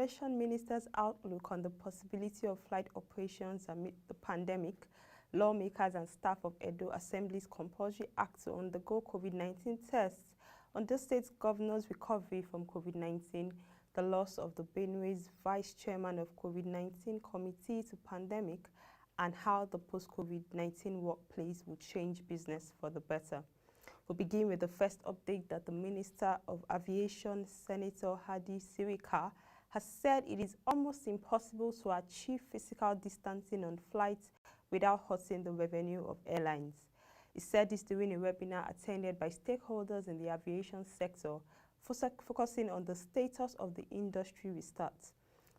Aviation Minister's outlook on the possibility of flight operations amid the pandemic, lawmakers and staff of Edo Assembly's compulsory act to undergo COVID-19 tests, Ondo State Governor's recovery from COVID-19, the loss of the Benue Vice Chairman of COVID-19 Committee to Pandemic, and how the post-COVID-19 workplace will change business for the better. We'll begin with the first update that the Minister of Aviation, Senator Hadi Sirika, has said it is almost impossible to achieve physical distancing on flights without hurting the revenue of airlines. He said this during a webinar attended by stakeholders in the aviation sector, focusing on the status of the industry restart.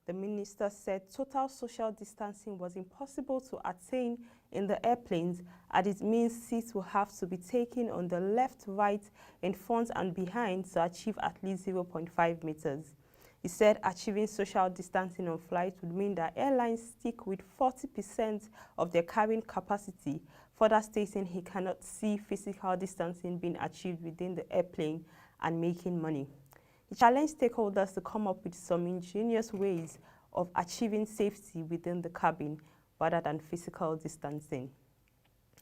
The minister said total social distancing was impossible to attain in the airplanes, as it means seats will have to be taken on the left, right, in front and behind to achieve at least 0.5 meters. He said achieving social distancing on flights would mean that airlines stick with 40% of their carrying capacity, further stating he cannot see physical distancing being achieved within the airplane and making money. He challenged stakeholders to come up with some ingenious ways of achieving safety within the cabin rather than physical distancing.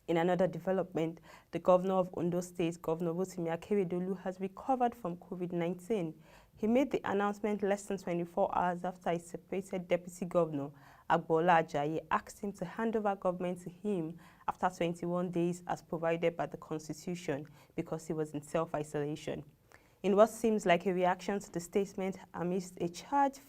In another development, the governor of Ondo State, Governor Rotimi Akeredolu, has recovered from COVID-19. He made the announcement less than 24 hours after his separated deputy governor, Agbola Ajayi, asked him to hand over government to him after 21 days as provided by the Constitution because he was in self-isolation. In what seems like a reaction to the statement amidst a charged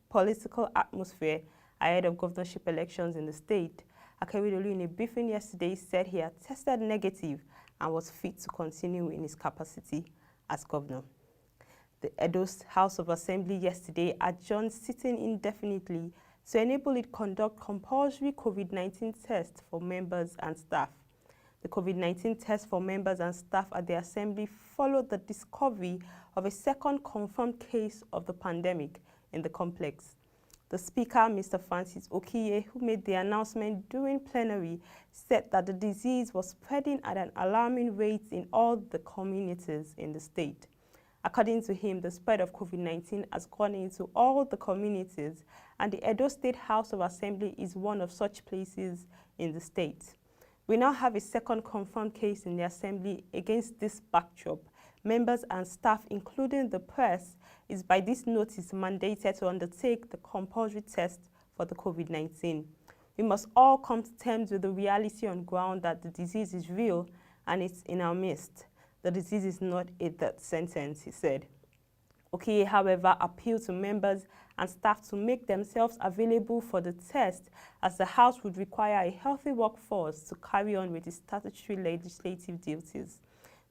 political atmosphere ahead of governorship elections in the state, Akeredolu in a briefing yesterday said he had tested negative and was fit to continue in his capacity as governor. The Edo House of Assembly yesterday adjourned sitting indefinitely to enable it conduct compulsory COVID-19 tests for members and staff. The COVID-19 test for members and staff at the Assembly followed the discovery of a second confirmed case of the pandemic in the complex. The Speaker, Mr. Francis Okiye, who made the announcement during plenary, said that the disease was spreading at an alarming rate in all the communities in the state. According to him, the spread of COVID-19 has gone into all the communities, and the Edo State House of Assembly is one of such places in the state. We now have a second confirmed case in the Assembly. Against this backdrop, members and staff, including the press, is by this notice mandated to undertake the compulsory test for the COVID-19. We must all come to terms with the reality on ground that the disease is real and it's in our midst. The disease is not a death sentence, he said. Okiye, however, appealed to members and staff to make themselves available for the test, as the House would require a healthy workforce to carry on with its statutory legislative duties.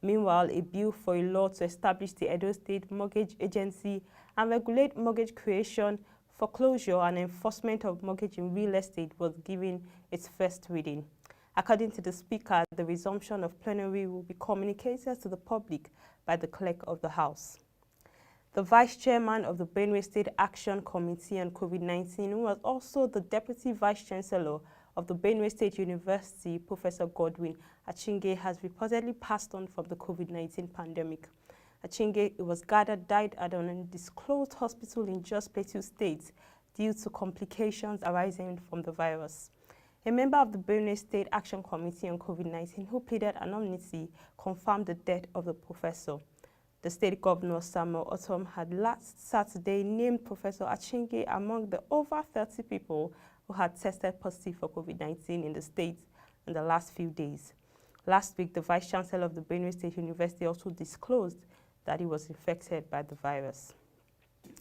Meanwhile, a bill for a law to establish the Edo State Mortgage Agency and regulate mortgage creation, foreclosure, and enforcement of mortgage in real estate was given its first reading. According to the Speaker, the resumption of plenary will be communicated to the public by the Clerk of the House. The Vice Chairman of the Benue State Action Committee on COVID-19, who was also the Deputy Vice Chancellor of the Benue State University, Professor Godwin Achinge, has reportedly passed on from the COVID-19 pandemic. Achinge, it was gathered, died at an undisclosed hospital in Jos Plateau State due to complications arising from the virus. A member of the Benue State Action Committee on COVID-19 who pleaded anonymity confirmed the death of the professor. The state governor, Samuel Otom, had last Saturday named Professor Achinge among the over 30 people who had tested positive for COVID-19 in the state in the last few days. Last week, the Vice Chancellor of the Benue State University also disclosed that he was infected by the virus.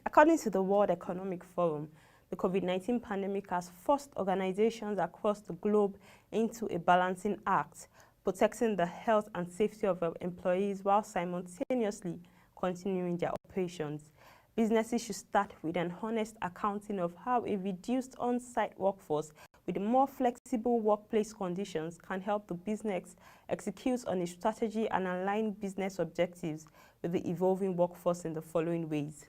According to the World Economic Forum, the COVID-19 pandemic has forced organizations across the globe into a balancing act, protecting the health and safety of our employees while simultaneously continuing their operations. Businesses should start with an honest accounting of how a reduced on-site workforce with more flexible workplace conditions can help the business execute on a strategy and align business objectives with the evolving workforce in the following ways.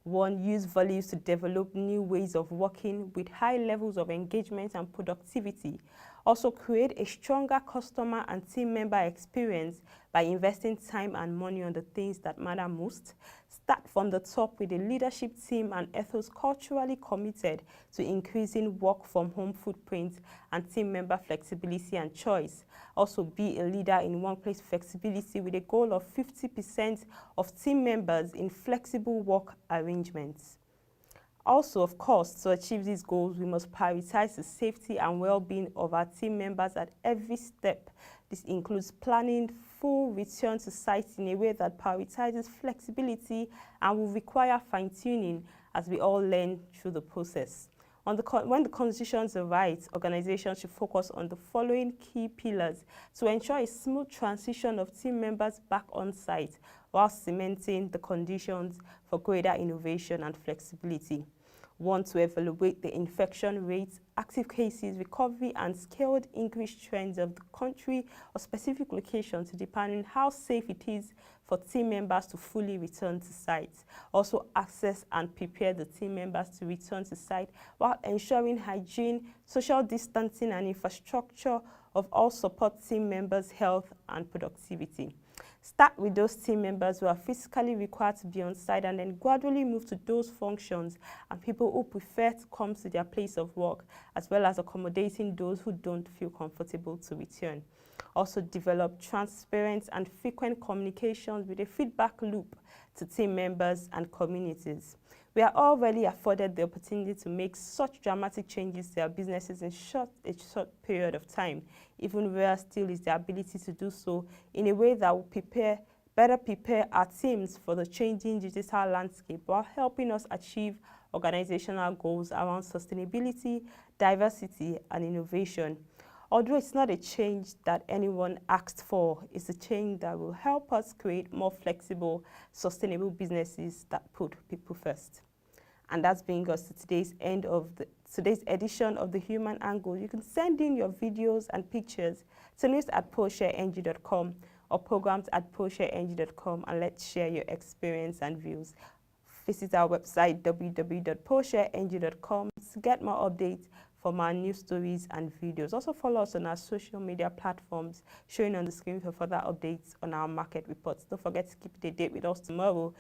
1. Use values to develop new ways of working with high levels of engagement and productivity. Also, create a stronger customer and team member experience by investing time and money on the things that matter most. Start from the top with a leadership team and ethos culturally committed to increasing work from home footprint and team member flexibility and choice. Also, be a leader in workplace flexibility with a goal of 50% of team members in flexible work arrangements. Also, of course, to achieve these goals, we must prioritize the safety and well-being of our team members at every step. This includes planning full return to site in a way that prioritizes flexibility and will require fine-tuning as we all learn through the process. When the conditions are right, organizations should focus on the following key pillars to ensure a smooth transition of team members back on site while cementing the conditions for greater innovation and flexibility. 1. To evaluate the infection rates, active cases, recovery, and scaled increase trends of the country or specific location to determine how safe it is for team members to fully return to site. Also, access and prepare the team members to return to site while ensuring hygiene, social distancing, and infrastructure of all support team members' health and productivity. Start with those team members who are physically required to be on site and then gradually move to those functions and people who prefer to come to their place of work, as well as accommodating those who don't feel comfortable to return. Also, develop transparent and frequent communications with a feedback loop to team members and communities. We are already afforded the opportunity to make such dramatic changes to our businesses in a short period of time, even where still is the ability to do so in a way that will better prepare our teams for the changing digital landscape while helping us achieve organizational goals around sustainability, diversity, and innovation. Although it's not a change that anyone asked for, it's a change that will help us create more flexible, sustainable businesses that put people first. And that's bringing us to today's edition of The Human Angle. You can send in your videos and pictures to news@proshareng.com or programs@proshareng.com and let's share your experience and views. Visit our website www.proshareng.com to get more updates from our news stories and videos. Also follow us on our social media platforms showing on the screen for further updates on our market reports. Don't forget to keep the date with us tomorrow.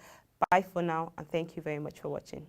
Bye for now and thank you very much for watching.